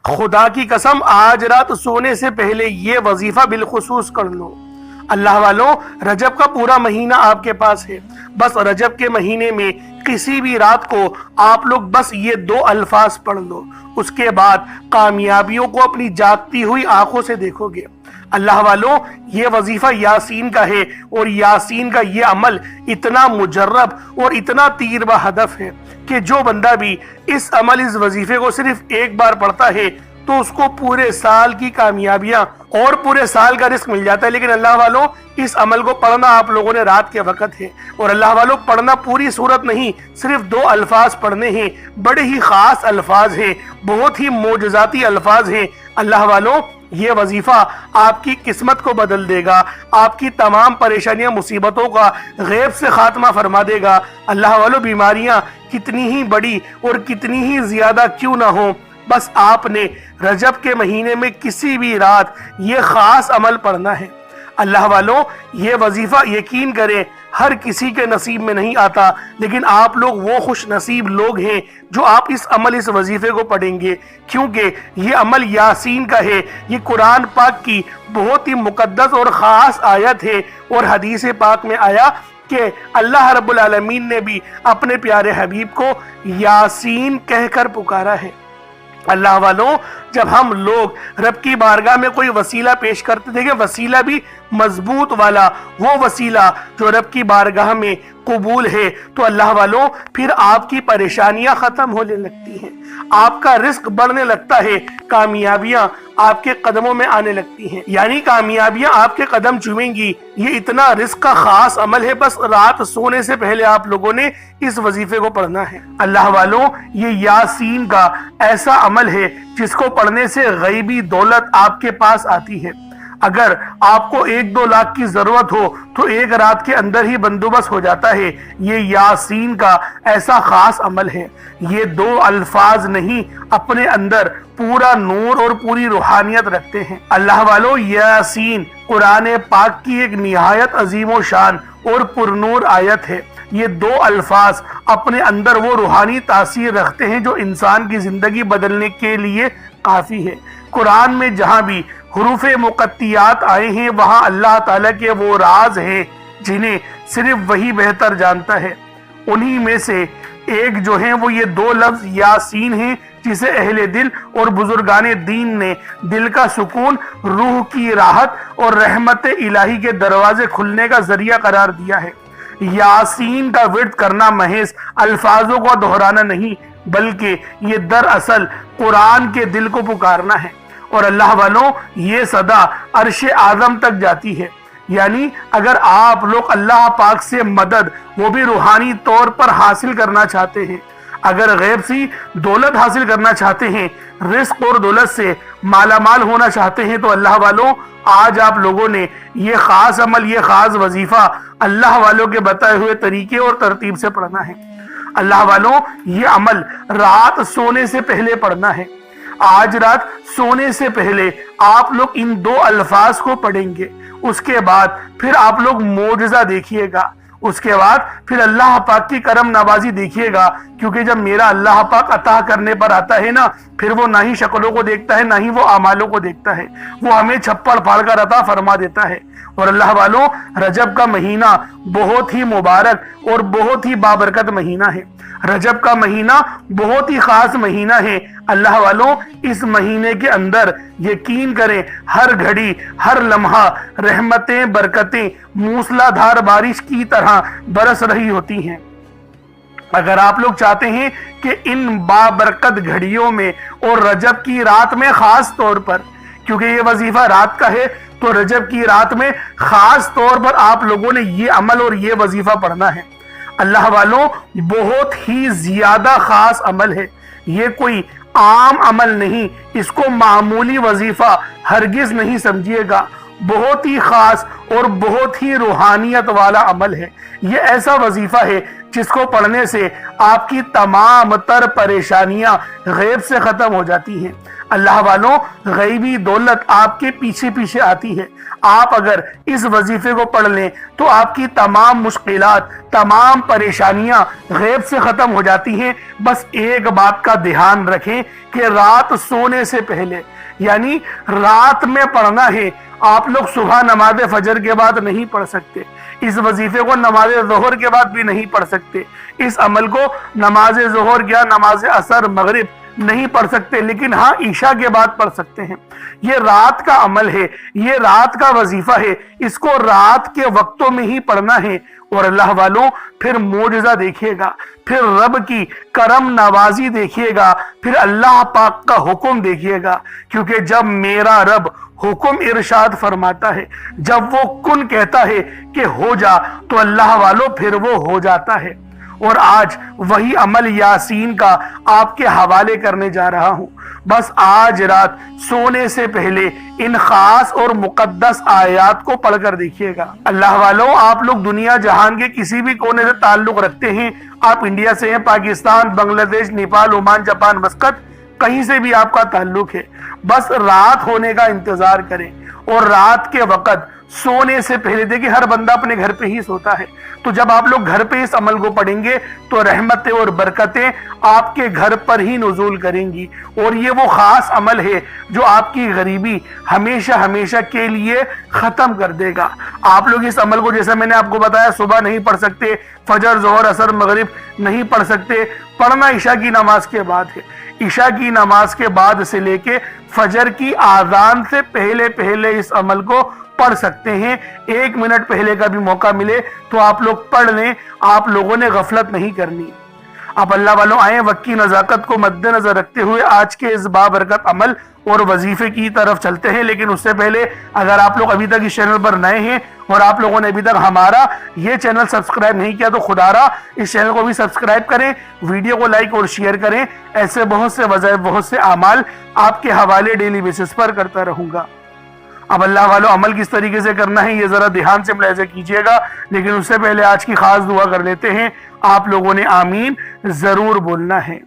خدا کی قسم آج رات سونے سے پہلے یہ وظیفہ بالخصوص کر لو۔ اللہ والوں، رجب کا پورا مہینہ آپ کے پاس ہے، بس رجب کے مہینے میں کسی بھی رات کو آپ لوگ بس یہ 2 الفاظ پڑھ لو، اس کے بعد کامیابیوں کو اپنی جاگتی ہوئی آنکھوں سے دیکھو گے۔ اللہ والوں، یہ وظیفہ یاسین کا ہے، اور یاسین کا یہ عمل اتنا مجرب اور اتنا تیر بہدف ہے کہ جو بندہ بھی اس وظیفے کو صرف ایک بار پڑھتا ہے تو اس کو پورے سال کی کامیابیاں اور پورے سال کا رزق مل جاتا ہے۔ لیکن اللہ والوں، اس عمل کو پڑھنا آپ لوگوں نے رات کے وقت ہے، اور اللہ والوں پڑھنا پوری صورت نہیں، صرف 2 الفاظ پڑھنے ہیں، بڑے ہی خاص الفاظ ہیں، بہت ہی معجزاتی الفاظ ہیں۔ اللہ والوں، یہ وظیفہ آپ کی قسمت کو بدل دے گا، آپ کی تمام پریشانیاں مصیبتوں کا غیب سے خاتمہ فرما دے گا۔ اللہ والوں، بیماریاں کتنی ہی بڑی اور کتنی ہی زیادہ کیوں نہ ہوں، بس آپ نے رجب کے مہینے میں کسی بھی رات یہ خاص عمل پڑھنا ہے۔ اللہ والوں، یہ وظیفہ یقین کریں ہر کسی کے نصیب میں نہیں آتا، لیکن آپ لوگ وہ خوش نصیب لوگ ہیں جو آپ اس وظیفے کو پڑھیں گے، کیونکہ یہ عمل یاسین کا ہے۔ یہ قرآن پاک کی بہت ہی مقدس اور خاص آیت ہے، اور حدیث پاک میں آیا کہ اللہ رب العالمین نے بھی اپنے پیارے حبیب کو یاسین کہہ کر پکارا ہے۔ اللہ والوں، جب ہم لوگ رب کی بارگاہ میں کوئی وسیلہ پیش کرتے تھے کہ وسیلہ بھی مضبوط والا، وہ وسیلہ جو رب کی بارگاہ میں قبول ہے، تو اللہ والوں پھر آپ کی پریشانیاں ختم ہونے لگتی ہیں، آپ کا رزق بڑھنے لگتا ہے، کامیابیاں آپ کے قدموں میں آنے لگتی ہیں، یعنی کامیابیاں آپ کے قدم چومیں گی۔ یہ اتنا رزق کا خاص عمل ہے، بس رات سونے سے پہلے آپ لوگوں نے اس وظیفے کو پڑھنا ہے۔ اللہ والوں، یہ یاسین کا ایسا عمل ہے جس کو پڑھنے سے غیبی دولت آپ کے پاس آتی ہے۔ اگر آپ کو 1-2 لاکھ کی ضرورت ہو تو ایک رات کے اندر ہی بندوبست ہو جاتا ہے۔ یہ یاسین کا ایسا خاص عمل ہے۔ یہ 2 الفاظ نہیں، اپنے اندر پورا نور اور پوری روحانیت رکھتے ہیں۔ اللہ والوں، یاسین قرآن پاک کی ایک نہایت عظیم و شان اور پرنور آیت ہے۔ یہ 2 الفاظ اپنے اندر وہ روحانی تاثیر رکھتے ہیں جو انسان کی زندگی بدلنے کے لیے کافی ہے۔ قرآن میں جہاں بھی حروف مقطعات آئے ہیں، وہاں اللہ تعالیٰ کے وہ راز ہیں جنہیں صرف وہی بہتر جانتا ہے۔ انہی میں سے ایک جو ہیں وہ یہ 2 لفظ یاسین ہیں، جسے اہل دل اور بزرگان دین نے دل کا سکون، روح کی راحت اور رحمت الہی کے دروازے کھلنے کا ذریعہ قرار دیا ہے۔ یاسین کا ورد کرنا محض الفاظوں کو دہرانا نہیں، بلکہ یہ دراصل قرآن کے دل کو پکارنا ہے، اور اللہ والوں یہ صدا عرش اعظم تک جاتی ہے۔ یعنی اگر آپ لوگ اللہ پاک سے مدد، وہ بھی روحانی طور پر حاصل کرنا چاہتے ہیں، اگر غیب سی دولت حاصل کرنا چاہتے ہیں، رزق اور دولت سے مالا مال ہونا چاہتے ہیں، تو اللہ والوں آج آپ لوگوں نے یہ خاص عمل، یہ خاص وظیفہ اللہ والوں کے بتائے ہوئے طریقے اور ترتیب سے پڑھنا ہے۔ اللہ والوں، یہ عمل رات سونے سے پہلے پڑھنا ہے۔ آج رات سونے سے پہلے آپ لوگ ان 2 الفاظ کو پڑھیں گے، اس کے بعد پھر آپ لوگ معجزہ دیکھیے گا، اس کے بعد پھر اللہ پاک کی کرم نوازی دیکھیے گا، کیونکہ جب میرا اللہ پاک عطا کرنے پر آتا ہے نا، پھر وہ نہ ہی شکلوں کو دیکھتا ہے، نہ ہی وہ اعمالوں کو دیکھتا ہے، وہ ہمیں چھپڑ پھاڑ کر عطا فرما دیتا ہے۔ اور اللہ والوں، رجب کا مہینہ بہت ہی مبارک اور بہت ہی بابرکت مہینہ ہے۔ رجب کا مہینہ بہت ہی خاص مہینہ ہے۔ اللہ والوں، اس مہینے کے اندر یقین کریں ہر گھڑی، ہر لمحہ رحمتیں، برکتیں موسلا دھار بارش کی طرح برس رہی ہوتی ہیں۔ اگر آپ لوگ چاہتے ہیں کہ ان بابرکت گھڑیوں میں اور رجب کی رات میں خاص طور پر، کیونکہ یہ وظیفہ رات کا ہے، تو رجب کی رات میں خاص طور پر آپ لوگوں نے یہ عمل اور یہ وظیفہ پڑھنا ہے۔ اللہ والوں، بہت ہی زیادہ خاص عمل ہے، یہ کوئی عام عمل نہیں، اس کو معمولی وظیفہ ہرگز نہیں سمجھیے گا، بہت ہی خاص اور بہت ہی روحانیت والا عمل ہے۔ یہ ایسا وظیفہ ہے جس کو پڑھنے سے آپ کی تمام تر پریشانیاں غیب سے ختم ہو جاتی ہیں۔ اللہ والوں غیبی دولت آپ کے پیچھے پیچھے آتی ہے. آپ اگر اس وظیفے کو پڑھ لیں تو آپ کی تمام مشکلات، تمام پریشانیاں غیب سے ختم ہو جاتی ہیں. بس ایک بات کا دھیان رکھیں کہ رات سونے سے پہلے، یعنی رات میں پڑھنا ہے. آپ لوگ صبح نماز فجر کے بعد نہیں پڑھ سکتے، اس وظیفے کو نماز ظہر کے بعد بھی نہیں پڑھ سکتے، اس عمل کو نماز ظہر یا نماز عصر مغرب نہیں پڑھ سکتے، لیکن ہاں عشاء کے بعد پڑھ سکتے ہیں. یہ رات کا عمل ہے، یہ رات کا وظیفہ ہے، اس کو رات کے وقتوں میں ہی پڑھنا ہے. اور اللہ والوں پھر معجزہ دیکھیے گا، پھر رب کی کرم نوازی دیکھیے گا، پھر اللہ پاک کا حکم دیکھیے گا. کیونکہ جب میرا رب حکم ارشاد فرماتا ہے، جب وہ کن کہتا ہے کہ ہو جا، تو اللہ والوں پھر وہ ہو جاتا ہے. اور آج وہی عمل یاسین کا آپ کے حوالے کرنے جا رہا ہوں. بس آج رات سونے سے پہلے ان خاص اور مقدس آیات کو پڑھ کر دیکھیے گا. اللہ والوں آپ لوگ دنیا جہان کے کسی بھی کونے سے تعلق رکھتے ہیں، آپ انڈیا سے ہیں، پاکستان، بنگلہ دیش، نیپال، عمان، جاپان، مسقط، کہیں سے بھی آپ کا تعلق ہے، بس رات ہونے کا انتظار کریں. اور رات کے وقت سونے سے پہلے، دیکھیں ہر بندہ اپنے گھر پہ ہی سوتا ہے، تو جب آپ لوگ گھر پہ اس عمل کو پڑھیں گے تو رحمتیں اور برکتیں آپ کے گھر پر ہی نزول کریں گی. اور یہ وہ خاص عمل ہے جو آپ کی غریبی ہمیشہ ہمیشہ کے لیے ختم کر دے گا. آپ لوگ اس عمل کو، جیسا میں نے آپ کو بتایا، صبح نہیں پڑھ سکتے، فجر، ظہر، عصر، مغرب نہیں پڑھ سکتے، پڑھنا عشاء کی نماز کے بعد ہے. عشاء کی نماز کے بعد سے لے کے فجر کی آذان سے پہلے پہلے اس عمل کو پڑھ سکتے ہیں. 1 منٹ پہلے کا بھی موقع ملے تو آپ لوگ پڑھ لیں، آپ لوگوں نے غفلت نہیں کرنی. آپ اللہ والوں آئیں، وقت کی نزاکت کو مد نظر رکھتے ہوئے آج کے اس بابرکت عمل اور وظیفے کی طرف چلتے ہیں. لیکن اس سے پہلے اگر آپ لوگ ابھی تک اس چینل پر نئے ہیں اور آپ لوگوں نے ابھی تک ہمارا یہ چینل سبسکرائب نہیں کیا تو خدا را اس چینل کو بھی سبسکرائب کریں، ویڈیو کو لائک اور شیئر کریں. ایسے بہت سے وظائف، بہت سے اعمال آپ کے حوالے ڈیلی بیسس پر کرتا رہوں گا. اب اللہ والوں عمل کس طریقے سے کرنا ہے یہ ذرا دھیان سے ملاحظہ کیجئے گا. لیکن اس سے پہلے آج کی خاص دعا کر لیتے ہیں. آپ لوگوں نے آمین ضرور بولنا ہے.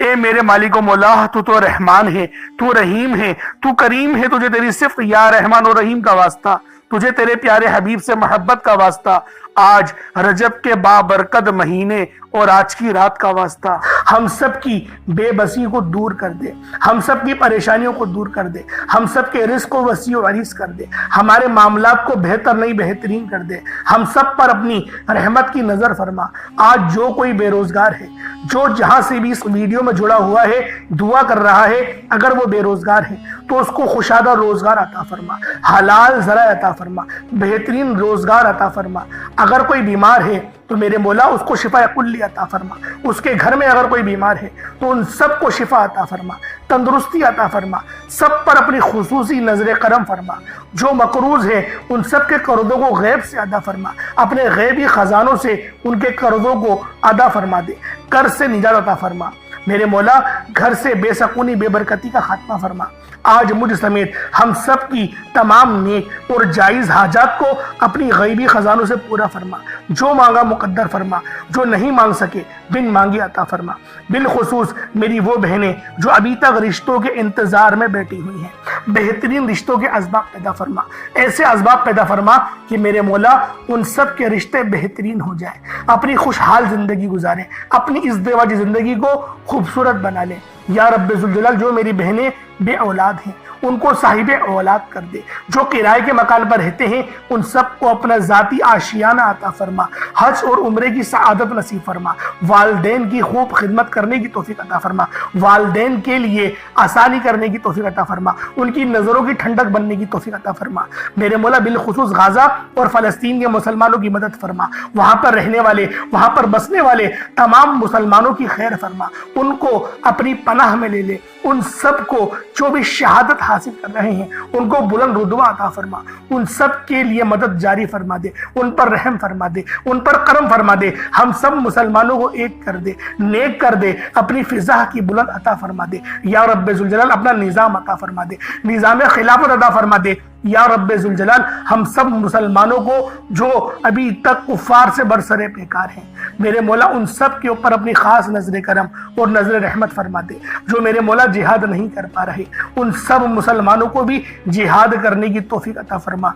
اے میرے مالک و مولا، تو رحمان ہے، تو رحیم ہے، تو کریم ہے. تجھے تیری صفت یا رحمان و رحیم کا واسطہ، تجھے تیرے پیارے حبیب سے محبت کا واسطہ، آج رجب کے بابرکت مہینے اور آج کی رات کا واسطہ. ہم سب کی بے بسی کو دور کر دے، ہم سب کی پریشانیوں کو دور کر دے، ہم سب کے رزق کو وسیع و عریض کر دے، ہمارے معاملات کو بہتر نہیں بہترین کر دے. ہم سب پر اپنی رحمت کی نظر فرما. آج جو کوئی بے روزگار ہے، جو جہاں سے بھی اس ویڈیو میں جڑا ہوا ہے، دعا کر رہا ہے، اگر وہ بے روزگار ہے تو اس کو خوشادہ روزگار عطا فرما، حلال ذرائع عطا فرما، بہترین روزگار عطا فرما. اگر کوئی بیمار ہے تو میرے مولا اس کو شفا کلی عطا فرما. اس کے گھر میں اگر کوئی بیمار ہے تو ان سب کو شفا عطا فرما، تندرستی عطا فرما. سب پر اپنی خصوصی نظر کرم فرما. جو مقروض ہے ان سب کے قرضوں کو غیب سے ادا فرما. اپنے غیبی خزانوں سے ان کے قرضوں کو ادا فرما دے. قرض سے نجات عطا فرما. میرے مولا گھر سے بے سکونی، بے برکتی کا خاتمہ فرما. آج مجھ سمیت ہم سب کی تمام نیک اور جائز حاجات کو اپنی غیبی خزانوں سے پورا فرما. جو مانگا مقدر فرما، جو نہیں مانگ سکے بن مانگی عطا فرما. بالخصوص میری وہ بہنیں جو ابھی تک رشتوں کے انتظار میں بیٹھی ہوئی ہیں، بہترین رشتوں کے اسباب پیدا فرما. ایسے اسباب پیدا فرما کہ میرے مولا ان سب کے رشتے بہترین ہو جائیں، اپنی خوشحال زندگی گزاریں، اپنی ازدواجی زندگی کو خوبصورت بنا لیں. یا رب ذوالجلال جو میری بہنیں بے اولاد ہیں ان کو صاحب اولاد کر دے. جو کرائے کے مکان پر رہتے ہیں ان سب کو اپنا ذاتی آشیانہ عطا فرما. حج اور عمرے کی سعادت نصیب فرما. والدین کی خوب خدمت کرنے کی توفیق عطا فرما. والدین کے لیے آسانی کرنے کی توفیق عطا فرما. ان کی نظروں کی ٹھنڈک بننے کی توفیق عطا فرما. میرے مولا بالخصوص غزہ اور فلسطین کے مسلمانوں کی مدد فرما. وہاں پر رہنے والے، وہاں پر بسنے والے تمام مسلمانوں کی خیر فرما. ان کو اپنی پناہ میں لے لے. ان سب کو جو بھی شہادت حاصل کر رہے ہیں ان کو بلند رتبہ عطا فرما. ان سب کے لیے مدد جاری فرما دے. ان پر رحم فرما دے، ان پر کرم فرما دے. ہم سب مسلمانوں کو ایک کر دے، نیک کر دے. اپنی فضا کی بلند عطا فرما دے. یا رب ذوالجلال اپنا نظام عطا فرما دے، نظام خلافت عطا فرما دے. یا رب ذوالجلال ہم سب مسلمانوں کو جو ابھی تک کفار سے برسر پیکار ہیں، میرے مولا ان سب کے اوپر اپنی خاص نظر کرم اور نظر رحمت فرما دے۔ جو میرے مولا جہاد نہیں کر پا رہے ان سب مسلمانوں کو بھی جہاد کرنے کی توفیق عطا فرما،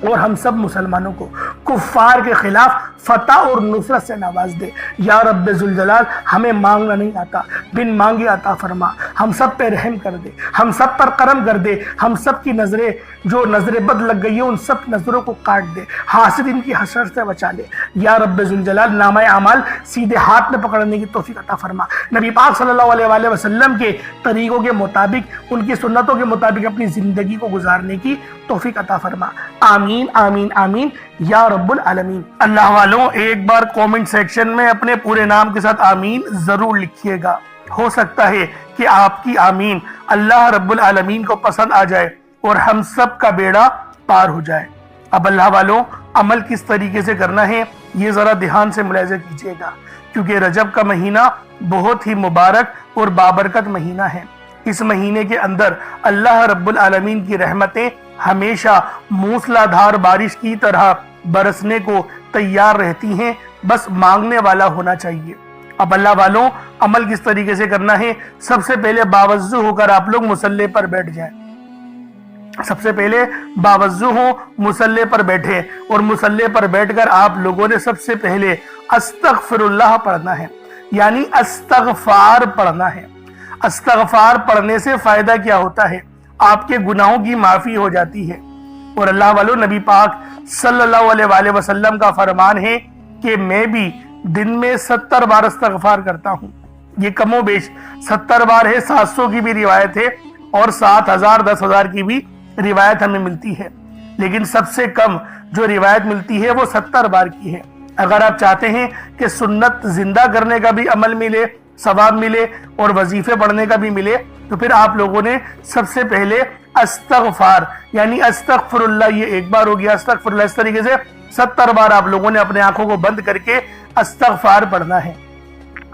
اور ہم سب مسلمانوں کو کفار کے خلاف فتح اور نصرت سے نواز دے۔ یا رب ذوالجلال ہمیں مانگنا نہیں آتا، بن مانگے عطا فرما، ہم سب پہ رحم کر دے، ہم سب پر کرم کر دے، ہم سب کی نظریں جو نظر بد لگ گئی ہے ان سب نظروں کو کاٹ دے، حاسدین کی حسرت سے بچا لے۔ یا رب ذوالجلال نامہ اعمال سیدھے ہاتھ میں پکڑنے کی توفیق عطا فرما، نبی پاک صلی اللہ علیہ وآلہ وسلم کے طریقوں کے مطابق، ان کی سنتوں کے مطابق اپنی زندگی کو گزارنے کی توفیق عطا فرما۔ آمین آمین آمین یا رب العالمین۔ اللہ والوں ایک بار کومنٹ سیکشن میں اپنے پورے نام کے ساتھ آمین ضرور لکھیے گا، ہو سکتا ہے کہ آپ کی آمین اللہ رب العالمین کو پسند آ جائے اور ہم سب کا بیڑا پار ہو جائے۔ اب اللہ والوں عمل کس طریقے سے کرنا ہے یہ ذرا دھیان سے ملاحظہ کیجیے گا، کیونکہ رجب کا مہینہ بہت ہی مبارک اور بابرکت مہینہ ہے۔ اس مہینے کے اندر اللہ رب العالمین کی رحمتیں ہمیشہ موسلا دھار بارش کی طرح برسنے کو تیار رہتی ہیں، بس مانگنے والا ہونا چاہیے۔ اب اللہ والوں عمل کس طریقے سے کرنا ہے؟ سب سے پہلے باوضو ہو کر آپ لوگ مصلی پر بیٹھ جائیں، سب سے پہلے باوضو ہو مصلی پر بیٹھے، اور مصلی پر بیٹھ کر آپ لوگوں نے سب سے پہلے استغفر اللہ پڑھنا ہے، یعنی استغفار پڑھنا ہے۔ استغفار پڑھنے سے فائدہ کیا ہوتا ہے؟ آپ کے گناہوں کی معافی ہو جاتی ہے، اور اللہ والوں نبی پاک صلی اللہ علیہ وآلہ وسلم کا فرمان ہے کہ میں بھی دن میں 70 بار استغفار کرتا ہوں۔ یہ کم و بیش 70 بار ہے، 700 کی بھی روایت ہے اور 7000 10,000 کی بھی روایت ہمیں ملتی ہے، لیکن سب سے کم جو روایت ملتی ہے وہ 70 بار کی ہے۔ اگر آپ چاہتے ہیں کہ سنت زندہ کرنے کا بھی عمل ملے، ثواب ملے اور وظیفے پڑھنے کا بھی ملے، تو پھر آپ لوگوں نے سب سے پہلے استغفار یعنی استغفر اللہ، یہ ایک بار ہو گیا، استغفر اللہ، اس طریقے سے 70 بار آپ لوگوں نے اپنے آنکھوں کو بند کر کے استغفار پڑھنا ہے۔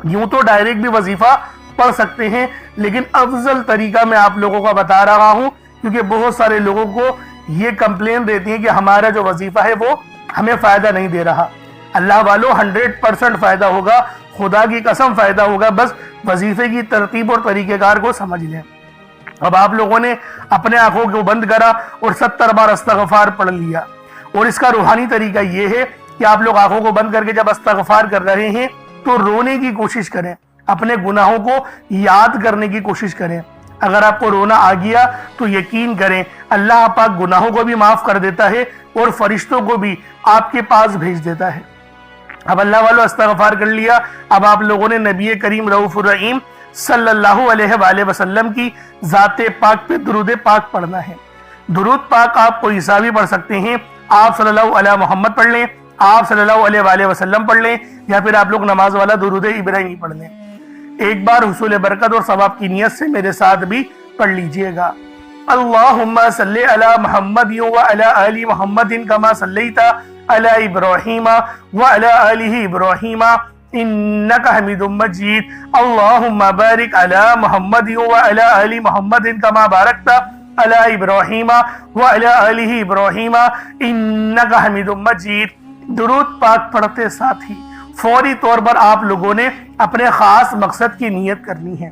یوں تو ڈائریکٹ بھی وظیفہ پڑھ سکتے ہیں، لیکن افضل طریقہ میں آپ لوگوں کو بتا رہا ہوں، کیونکہ بہت سارے لوگوں کو یہ کمپلین رہتی ہے کہ ہمارا جو وظیفہ ہے وہ ہمیں فائدہ نہیں دے رہا۔ اللہ والوں 100% فائدہ ہوگا، خدا کی قسم فائدہ ہوگا، بس وظیفے کی ترتیب اور طریقہ کار کو سمجھ لیں۔ اب آپ لوگوں نے اپنے آنکھوں کو بند کرا اور 70 بار استغفار پڑھ لیا، اور اس کا روحانی طریقہ یہ ہے کہ آپ لوگ آنکھوں کو بند کر کے جب استغفار کر رہے ہیں تو رونے کی کوشش کریں، اپنے گناہوں کو یاد کرنے کی کوشش کریں۔ اگر آپ کو رونا آ گیا تو یقین کریں اللہ پاک گناہوں کو بھی معاف کر دیتا ہے اور فرشتوں کو بھی آپ کے پاس بھیج دیتا ہے۔ اب اللہ والوں استغفار کر لیا، اب آپ لوگوں نے نبی کریم رؤوف الرحیم صلی اللہ علیہ وآلہ وسلم کی ذات پاک پہ درود پاک پڑھنا ہے۔ درود پاک آپ کو عیسیٰ بھی پڑھ سکتے ہیں، آپ صلی اللہ علیہ محمد پڑھ لیں، آپ صلی اللہ علیہ وآلہ وسلم پڑھ لیں، یا پھر آپ لوگ نماز والا درود ابراہیمی پڑھ لیں۔ ایک بار حصول برکت اور ثواب کی نیت سے میرے ساتھ بھی پڑھ لیجئے گا۔ اللہم صلی علی محمد وعلی آل محمد کما صلیت علی ابراہیم وعلی آل ابراہیم انکا حمید مجید۔ اللہم بارک علی محمد وعلی آل محمد کما بارکت علی ابراہیم وعلی آل ابراہیم انکا حمید مجید۔ درود پاک پڑھتے ساتھ ہی فوری طور پر آپ لوگوں نے اپنے خاص مقصد کی نیت کرنی ہے۔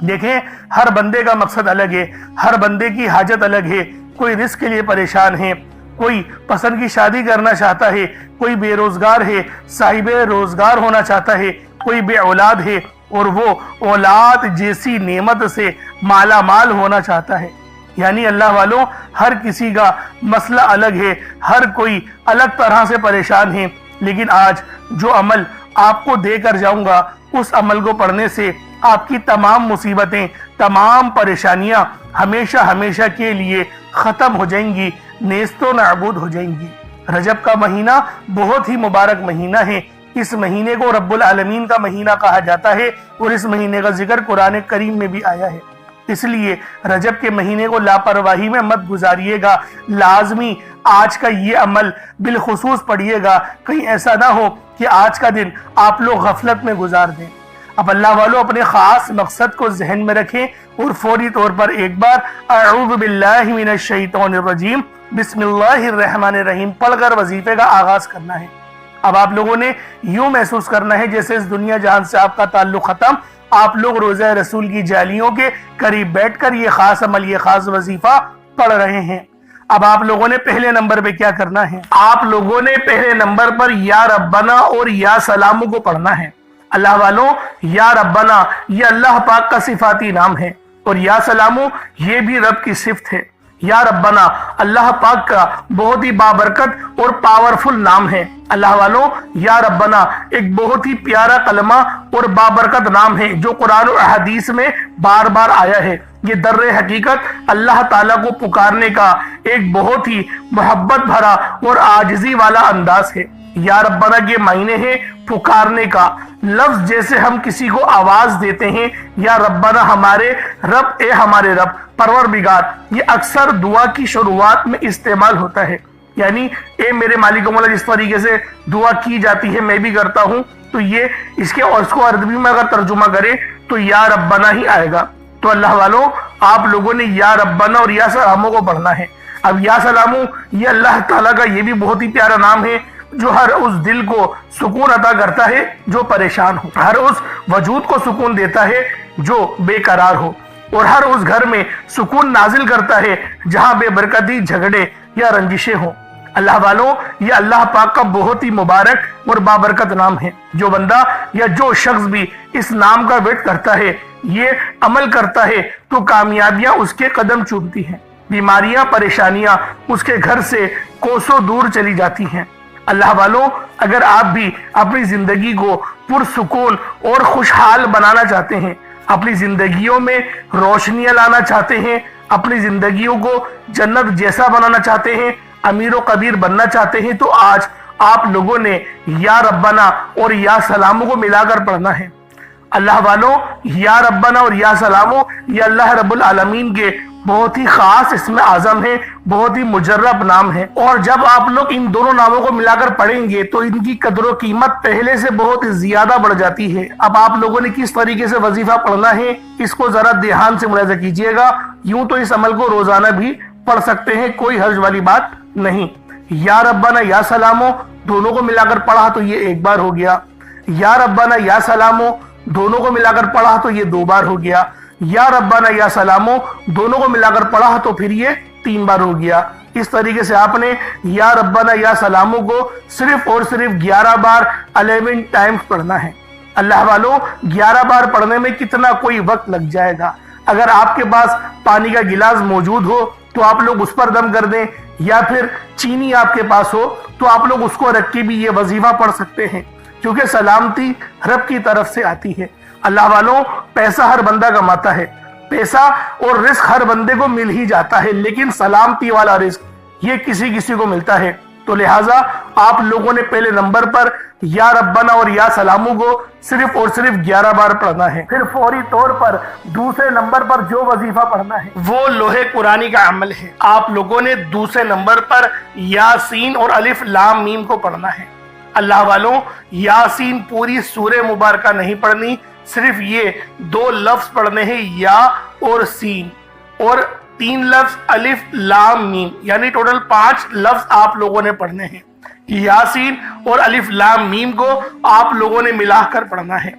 دیکھیں ہر بندے کا مقصد الگ ہے، ہر بندے کی حاجت الگ ہے، کوئی رزق کے لیے پریشان ہے، کوئی پسند کی شادی کرنا چاہتا ہے، کوئی بے روزگار ہے، صاحب روزگار ہونا چاہتا ہے، کوئی بے اولاد ہے اور وہ اولاد جیسی نعمت سے مالا مال ہونا چاہتا ہے۔ یعنی اللہ والوں ہر کسی کا مسئلہ الگ ہے، ہر کوئی الگ طرح سے پریشان ہے، لیکن آج جو عمل آپ کو دے کر جاؤں گا اس عمل کو پڑھنے سے آپ کی تمام مصیبتیں، تمام پریشانیاں ہمیشہ ہمیشہ کے لیے ختم ہو جائیں گی، نیست و نابود ہو جائیں گی۔ رجب کا مہینہ بہت ہی مبارک مہینہ ہے، اس مہینے کو رب العالمین کا مہینہ کہا جاتا ہے اور اس مہینے کا ذکر قرآن کریم میں بھی آیا ہے۔ اس لیے رجب کے مہینے کو لاپرواہی میں مت گزاریے گا، لازمی آج کا یہ عمل بالخصوص پڑھیے گا، کہیں ایسا نہ ہو کہ آج کا دن آپ لوگ غفلت میں گزار دیں۔ اب اللہ والوں اپنے خاص مقصد کو ذہن میں رکھیں اور فوری طور پر ایک بار اعوذ باللہ من الشیطان الرجیم بسم اللہ الرحمن الرحیم پڑھ کر وظیفے کا آغاز کرنا ہے۔ اب آپ لوگوں نے یوں محسوس کرنا ہے جیسے اس دنیا جہان سے آپ کا تعلق ختم، آپ لوگ روضہ رسول کی جالیوں کے قریب بیٹھ کر یہ خاص عمل، یہ خاص وظیفہ پڑھ رہے ہیں۔ اب آپ لوگوں نے پہلے نمبر پہ کیا کرنا ہے؟ آپ لوگوں نے پہلے نمبر پر یا ربنا اور یا سلامو کو پڑھنا ہے۔ اللہ والوں، یا ربنا یہ اللہ پاک کا صفاتی نام ہے اور یا سلامو یہ بھی رب کی صفت ہے۔ یا ربنا اللہ پاک کا بہت ہی بابرکت اور پاورفل نام ہے۔ اللہ والوں، یا ربنا ایک بہت ہی پیارا کلمہ اور بابرکت نام ہے جو قرآن و حدیث میں بار بار آیا ہے۔ یہ در حقیقت اللہ تعالیٰ کو پکارنے کا ایک بہت ہی محبت بھرا اور عاجزی والا انداز ہے۔ یا ربنا کے معنی ہے پکارنے کا، لفظ جیسے ہم کسی کو آواز دیتے ہیں یا ربنا ہمارے رب، اے ہمارے رب، پروردگار، یہ اکثر دعا کی شروعات میں استعمال ہوتا ہے۔ یعنی اے میرے مالک و مولا جس طریقے سے دعا کی جاتی ہے میں بھی کرتا ہوں، تو یہ اس کو عربی میں اگر ترجمہ کرے تو یا ربنا ہی آئے گا۔ تو اللہ والوں، آپ لوگوں نے یا ربنا اور یا سلامو کو پڑھنا ہے۔ اب یا سلامو یہ اللہ تعالیٰ کا یہ بھی بہت ہی پیارا نام ہے جو ہر اس دل کو سکون عطا کرتا ہے جو پریشان ہو، ہر اس وجود کو سکون دیتا ہے جو بے قرار ہو، اور ہر اس گھر میں سکون نازل کرتا ہے جہاں بے برکتی، جھگڑے یا رنجشیں ہوں۔ اللہ والوں، یہ اللہ پاک کا بہت ہی مبارک اور بابرکت نام ہے۔ جو بندہ یا جو شخص بھی اس نام کا ورد کرتا ہے، یہ عمل کرتا ہے، تو کامیابیاں اس کے قدم چومتی ہیں، بیماریاں، پریشانیاں اس کے گھر سے کوسوں دور چلی جاتی ہیں۔ اللہ والوں، اگر آپ بھی اپنی زندگی کو پرسکون اور خوشحال بنانا چاہتے ہیں، اپنی زندگیوں میں روشنیاں لانا چاہتے ہیں، اپنی زندگیوں کو جنت جیسا بنانا چاہتے ہیں، امیر و قدیر بننا چاہتے ہیں، تو آج آپ لوگوں نے یا ربنا اور یا سلامو کو ملا کر پڑھنا ہے۔ اللہ والوں، یا ربنا اور یا سلامو یہ اللہ رب العالمین کے بہت ہی خاص اسم اعظم ہے، بہت ہی مجرب نام ہے، اور جب آپ لوگ ان دونوں ناموں کو ملا کر پڑھیں گے تو ان کی قدر و قیمت پہلے سے بہت ہی زیادہ بڑھ جاتی ہے۔ اب آپ لوگوں نے کس طریقے سے وظیفہ پڑھنا ہے اس کو ذرا دھیان سے ملاحظہ کیجئے گا۔ یوں تو اس عمل کو روزانہ بھی پڑھ سکتے ہیں، کوئی حرج والی بات نہیں۔ یا ربنا یا سلامو دونوں کو ملا کر پڑھا تو یہ ایک بار ہو گیا، یا ربنا یا سلامو دونوں کو ملا کر پڑھا تو یہ دو بار ہو گیا، یا ربنا یا سلامو دونوں کو ملا کر پڑھا تو پھر یہ 3 بار ہو گیا۔ اس طریقے سے آپ نے یا ربنا یا سلامو کو صرف اور صرف 11 بار 11 ٹائمز پڑھنا ہے۔ اللہ والوں، 11 بار پڑھنے میں کتنا کوئی وقت لگ جائے گا۔ اگر آپ کے پاس پانی کا گلاس موجود ہو تو آپ لوگ اس پر دم کر دیں، یا پھر چینی آپ کے پاس ہو تو آپ لوگ اس کو رکھ کے بھی یہ وظیفہ پڑھ سکتے ہیں، کیونکہ سلامتی رب کی طرف سے آتی ہے۔ اللہ والوں، پیسہ ہر بندہ کماتا ہے، پیسہ اور رزق ہر بندے کو مل ہی جاتا ہے، لیکن سلامتی والا رزق یہ کسی کسی کو ملتا ہے۔ تو لہٰذا آپ لوگوں نے پہلے نمبر پر یا ربنا اور یا سلامو کو صرف اور صرف 11 بار پڑھنا ہے۔ پھر فوری طور پر دوسرے نمبر پر جو وظیفہ پڑھنا ہے وہ لوح قرآنی کا عمل ہے۔ آپ لوگوں نے دوسرے نمبر پر یاسین اور الف لام میم کو پڑھنا ہے۔ اللہ والوں، یاسین پوری سورہ مبارکہ نہیں پڑھنی، صرف یہ 2 لفظ پڑھنے ہیں، یا اور سین، اور 3 لفظ الف لام میم، یعنی ٹوٹل 5 لفظ آپ لوگوں نے پڑھنے ہیں۔ یاسین اور الف لام میم کو آپ لوگوں نے ملا کر پڑھنا ہے،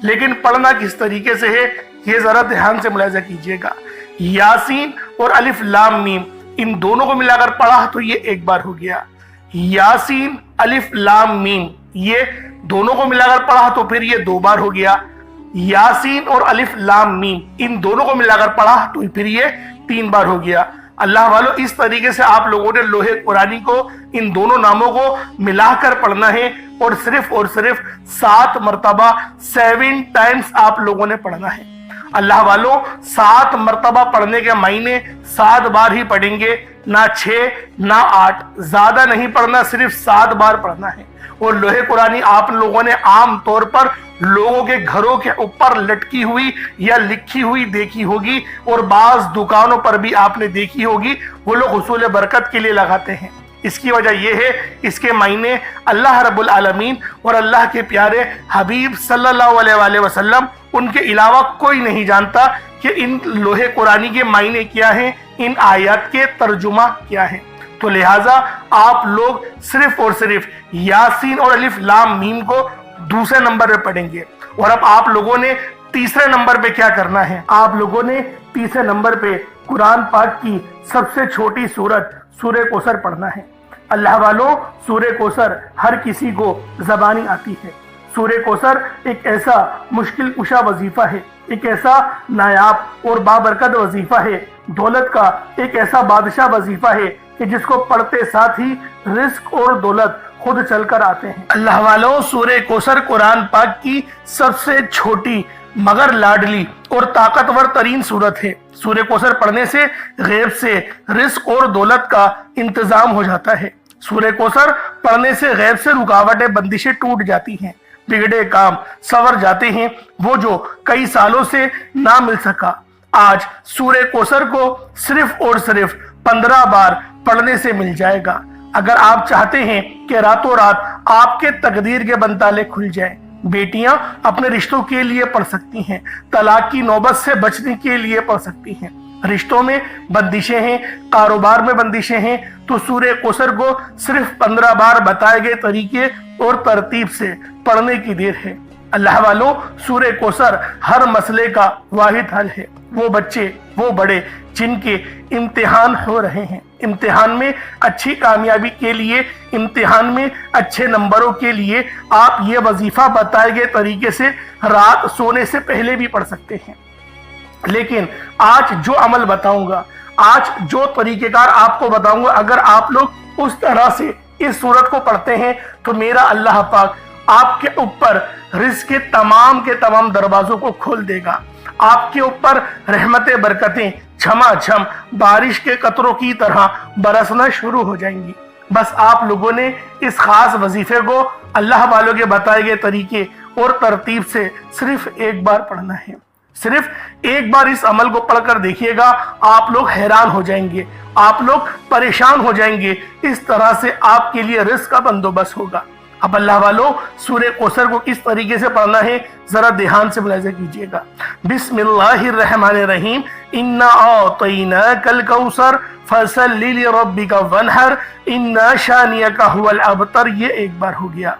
لیکن پڑھنا کس طریقے سے ہے یہ ذرا دھیان سے ملاحظہ کیجئے گا۔ یاسین اور الف لام میم ان دونوں کو ملا کر پڑھا تو یہ ایک بار ہو گیا، یاسین الف لام میم یہ دونوں کو ملا کر پڑھا تو پھر یہ 2 بار ہو گیا، یاسین اور الف لام میم ان دونوں کو ملا کر پڑھا تو پھر یہ 3 بار ہو گیا۔ اللہ والوں، اس طریقے سے آپ لوگوں نے لوح قرآنی کو ان دونوں ناموں کو ملا کر پڑھنا ہے، اور صرف 7 مرتبہ 7 ٹائمز آپ لوگوں نے پڑھنا ہے۔ اللہ والوں، 7 مرتبہ پڑھنے کے معنی 7 بار ہی پڑھیں گے، نہ 6 نہ 8، زیادہ نہیں پڑھنا، صرف 7 بار پڑھنا ہے۔ اور لوح قرآنی آپ لوگوں نے عام طور پر لوگوں کے گھروں کے اوپر لٹکی ہوئی یا لکھی ہوئی دیکھی ہوگی، اور بعض دکانوں پر بھی آپ نے دیکھی ہوگی، وہ لوگ حصول برکت کے لیے لگاتے ہیں۔ اس کی وجہ یہ ہے اس کے معنی اللہ رب العالمین اور اللہ کے پیارے حبیب صلی اللہ علیہ وآلہ وسلم ان کے علاوہ کوئی نہیں جانتا کہ ان لوح قرآنی کے معنی کیا ہیں، ان آیات کے ترجمہ کیا ہیں۔ تو لہٰذا آپ لوگ صرف اور صرف یاسین اور الف لام میم کو دوسرے نمبر پہ پڑھیں گے، اور اب آپ لوگوں نے تیسرے نمبر پہ کیا کرنا ہے؟ آپ لوگوں نے تیسرے نمبر پہ قرآن پاک کی سب سے چھوٹی سورت سورہ کوثر پڑھنا ہے۔ اللہ والوں، سورہ کوثر ہر کسی کو زبانی آتی ہے۔ سورہ کوثر ایک ایسا مشکل کشا وظیفہ ہے، ایک ایسا نایاب اور بابرکت وظیفہ ہے، دولت کا ایک ایسا بادشاہ وظیفہ ہے کہ جس کو پڑھتے ساتھ ہی رزق اور دولت خود چل کر آتے ہیں۔ اللہ والوں، سورہ کوثر قرآن پاک کی سب سے چھوٹی مگر لاڈلی اور طاقتور ترین صورت ہے۔ سورہ کوثر پڑھنے سے غیب سے رزق اور دولت کا انتظام ہو جاتا ہے۔ سورہ کوثر پڑھنے سے غیب سے رکاوٹیں بندشیں ٹوٹ جاتی ہیں، بگڑے کام سنور جاتے ہیں، وہ جو کئی سالوں سے نہ مل سکا آج سورہ کوثر کو صرف اور صرف 15 بار پڑھنے سے مل جائے گا۔ اگر آپ چاہتے ہیں کہ راتوں رات آپ کے تقدیر کے بنتالے کھل جائیں، بیٹیاں اپنے رشتوں کے لیے پڑھ سکتی ہیں، طلاق کی نوبت سے بچنے کے لیے پڑھ سکتی ہیں، رشتوں میں بندشیں ہیں، کاروبار میں بندشیں ہیں، تو سورہ کوثر کو صرف 15 بار بتائے گئے طریقے اور ترتیب سے پڑھنے کی دیر ہے۔ اللہ والوں، سورہ کوثر ہر مسئلے کا واحد حل ہے۔ وہ بچے، وہ بڑے جن کے امتحان ہو رہے ہیں، امتحان میں اچھی کامیابی کے لیے، امتحان میں اچھے نمبروں کے لیے آپ یہ وظیفہ بتائے گئے طریقے سے رات سونے سے پہلے بھی پڑھ سکتے ہیں۔ لیکن آج جو عمل بتاؤں گا، آج جو طریقہ کار آپ کو بتاؤں گا، اگر آپ لوگ اس طرح سے اس سورت کو پڑھتے ہیں تو میرا اللہ پاک آپ کے اوپر رزق کے تمام دروازوں کو کھول دے گا۔ آپ کے اوپر رحمتیں، برکتیں جھما جھم بارش کے قطروں کی طرح برسنا شروع ہو جائیں گی۔ بس آپ لوگوں نے اس خاص وظیفے کو اللہ والوں کے بتائے گئے طریقے اور ترتیب سے صرف ایک بار پڑھنا ہے۔ صرف ایک بار اس عمل کو پڑھ کر دیکھیے گا، آپ لوگ حیران ہو جائیں گے، آپ لوگ پریشان ہو جائیں گے، اس طرح سے آپ کے لیے رزق کا بندوبست ہوگا۔ اب اللہ والوں، سورہ کوثر کو کس طریقے سے پڑھنا ہے ذرا دھیان سے ملاحظہ کیجئے گا۔ بسم اللہ الرحمن الرحیم، انا اعطیناک الکوثر فصل لربک وانحر ان شانئک ھو الابتر، یہ ایک بار ہو گیا۔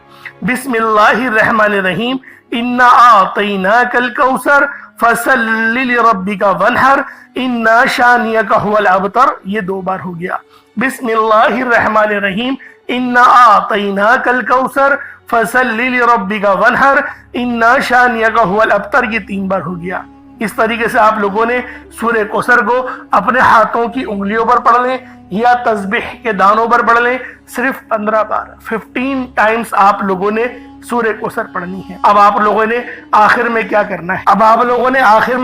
بسم اللہ الرحمن الرحیم، انا اعطیناک الکوثر فصل لربک وانحر ان شانئک ھو الابتر، یہ 2 بار ہو گیا۔ بسم اللہ الرحمن الرحیم، انا اعطیناک الکوثر فصل لربک وانحر ان شانئک ھو الابتر، یہ 3 بار ہو گیا۔ اس طریقے سے آپ لوگوں نے سورہ کوثر کو اپنے ہاتھوں کی انگلیوں پر پڑھ لیں یا تسبیح کے دانوں پر پڑھ لیں، صرف 15 بار 15 ٹائمز آپ لوگوں نے سورہ کوثر پڑھنی ہے۔ اب آپ لوگوں نے آخر میں کیا کرنا ہے؟ اب آپ لوگوں نے آخر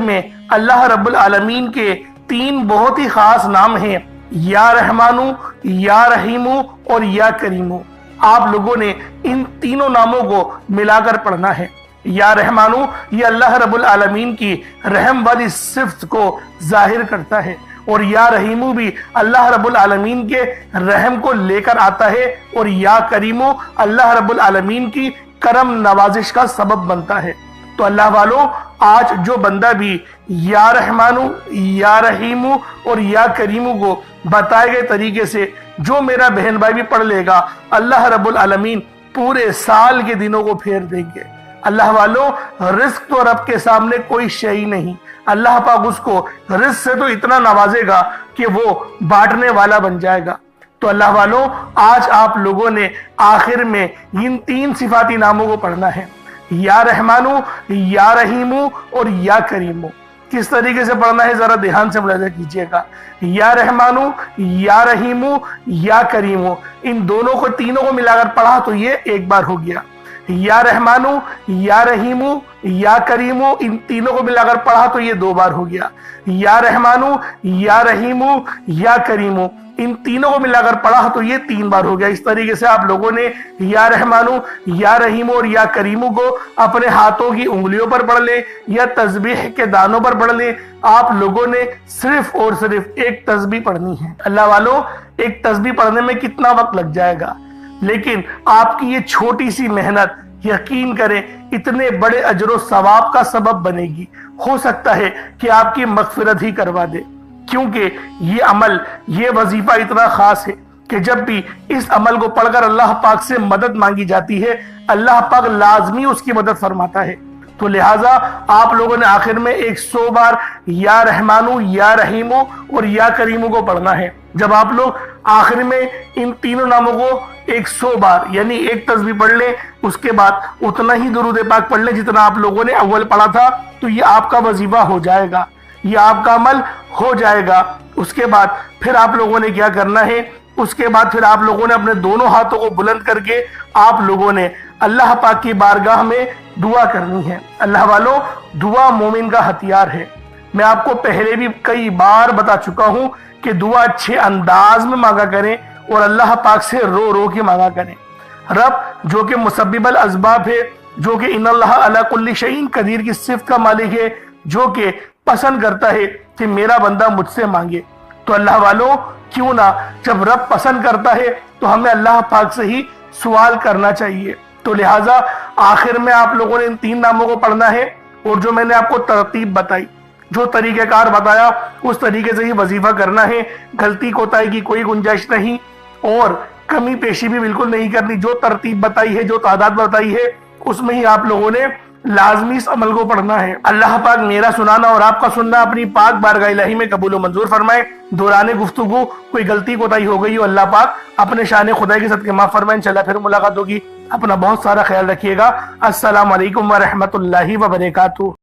میں اللہ رب العالمین کے 3 بہت ہی خاص نام ہیں، یا رحمانو، یا رحیمو اور یا کریمو۔ آپ لوگوں نے ان تینوں ناموں کو ملا کر پڑھنا ہے۔ یا رحمانو یہ اللہ رب العالمین کی رحم والی صفت کو ظاہر کرتا ہے، اور یا رحیمو بھی اللہ رب العالمین کے رحم کو لے کر آتا ہے، اور یا کریمو اللہ رب العالمین کی کرم نوازش کا سبب بنتا ہے۔ تو اللہ والوں، آج جو بندہ بھی یا رحمانو، یا رحیمو اور یا کریمو کو بتائے گئے طریقے سے جو میرا بہن بھائی بھی پڑھ لے گا، اللہ رب العالمین پورے سال کے دنوں کو پھیر دیں گے۔ اللہ والوں، رزق تو رب کے سامنے کوئی شے نہیں، اللہ پاک اس کو رزق سے تو اتنا نوازے گا کہ وہ بانٹنے والا بن جائے گا۔ تو اللہ والوں، آج آپ لوگوں نے آخر میں ان 3 صفاتی ناموں کو پڑھنا ہے، یا رحمانو، یا رحیمو اور یا کریمو۔ کس طریقے سے پڑھنا ہے ذرا دھیان سے ملاحظہ کیجئے گا۔ یا رحمانو، یا رحیمو، یا کریمو، ان دونوں کو تینوں کو ملا کر پڑھا تو یہ 1 بار ہو گیا۔ یا رحمانو، یا رحیمو، یا کریمو، ان تینوں کو ملا کر پڑھا تو یہ 2 بار ہو گیا۔ یا رحمانو، یا رحیمو، یا کریمو، ان تینوں کو ملا کر پڑھا تو یہ 3 بار ہو گیا۔ اس طریقے سے آپ لوگوں نے یا رحمانو، یا رحیمو اور یا کریمو کو اپنے ہاتھوں کی انگلیوں پر پڑھ لیں یا تسبیح کے دانوں پر پڑھ لیں۔ آپ لوگوں نے صرف اور صرف ایک تسبیح پڑھنی ہے۔ اللہ والوں، ایک تسبیح پڑھنے میں کتنا وقت لگ جائے گا، لیکن آپ کی یہ چھوٹی سی محنت یقین کریں اتنے بڑے اجر و ثواب کا سبب بنے گی۔ ہو سکتا ہے کہ آپ کی مغفرت ہی کروا دے، کیونکہ یہ عمل، یہ وظیفہ اتنا خاص ہے کہ جب بھی اس عمل کو پڑھ کر اللہ پاک سے مدد مانگی جاتی ہے، اللہ پاک لازمی اس کی مدد فرماتا ہے۔ تو لہٰذا آپ لوگوں نے آخر میں 100 بار یا رحمانو، یا رحیمو اور یا کریمو کو پڑھنا ہے۔ جب آپ لوگ آخر میں ان تینوں ناموں کو 100 بار یعنی ایک تسبیح پڑھ لیں، اس کے بعد اتنا ہی درود پاک پڑھ لیں جتنا آپ لوگوں نے اول پڑھا تھا، تو یہ آپ کا وظیفہ ہو جائے گا، یہ آپ کا عمل ہو جائے گا۔ اس کے بعد پھر آپ لوگوں نے کیا کرنا ہے، اس کے بعد پھر آپ لوگوں نے اپنے دونوں ہاتھوں کو بلند کر کے آپ لوگوں نے اللہ پاک کی بارگاہ میں دعا کرنی ہے۔ اللہ والوں، دعا مومن کا ہتھیار ہے۔ میں آپ کو پہلے بھی کئی بار بتا چکا ہوں کہ دعا اچھے انداز میں مانگا کریں اور اللہ پاک سے رو رو کے مانگا کریں۔ رب جو کہ مسبب الاسباب ہے، جو کہ ان اللہ علی کل شیء قدیر کی صفت کا مالک ہے، جو کہ پسند کرتا ہے کہ میرا بندہ مجھ سے مانگے، تو اللہ والوں کیوں نہ جب رب پسند کرتا ہے تو ہمیں اللہ پاک سے ہی سوال کرنا چاہیے۔ تو لہٰذا آخر میں آپ لوگوں نے ان 3 ناموں کو پڑھنا ہے، اور جو میں نے آپ کو ترتیب بتائی، جو طریقہ کار بتایا، اس طریقے سے ہی وظیفہ کرنا ہے۔ غلطی کوتاہی کی کوئی گنجائش نہیں اور کمی پیشی بھی بالکل نہیں کرنی۔ جو ترتیب بتائی ہے، جو تعداد بتائی ہے، اس میں ہی آپ لوگوں نے لازمی اس عمل کو پڑھنا ہے۔ اللہ پاک میرا سنانا اور آپ کا سننا اپنی پاک بارگاہ الہی میں قبول و منظور فرمائے۔ دوران گفتگو کوئی غلطی کوتاہی ہو گئی ہو، اللہ پاک اپنے شان خدائی کے صدقے معاف فرمائے۔ انشاءاللہ پھر ملاقات ہوگی۔ اپنا بہت سارا خیال رکھیے گا۔ السلام علیکم ورحمۃ اللہ وبرکاتہ۔